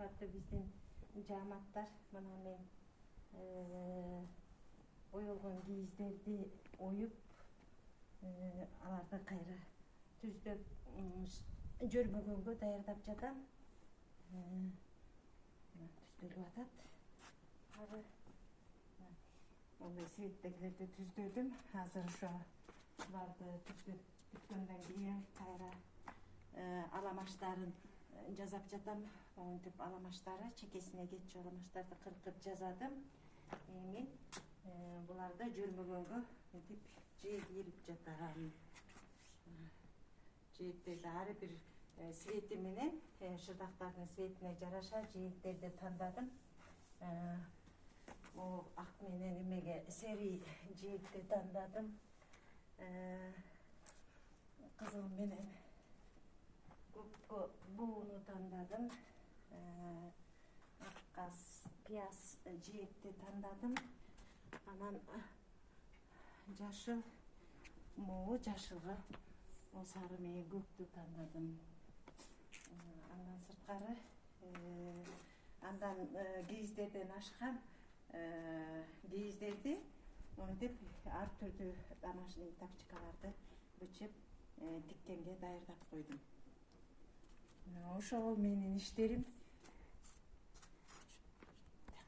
кымбаттуу биздин жааматтар, мына мен оюлгон кийиздерди оюп, аларды кайра түздөп жөрмөгөнгө даярдап жатам. Түздөлүп атат. Ары мындай светтегилерди түздөдүм. Азыр ошоларды түздөп бүткөндөн кийин кайра аламаштарын жасап жатам. Монтип аламаштары, чекесине кетчү аламаштарды кыркып жасадым. Эми буларды жөрмөгөнгө мынтип жегилип жатам. Жээктерди ар бир свети менен, шырдактардын светине жараша жээктерди тандадым. Ак менен эмеге сери жээкти тандадым. Кызыл менен көккө бууну тандадым. Аккас, пияз жээкти тандадым. Анан жашыл, могу жашылга сары менен көктү тандадым. Андан сырткары андан кийиздерден ашкан кийиздерди монтип ар түрдүү домашний тапчыкаларды бычып тиккенге даярдап койдум. Ошол менин иштерим.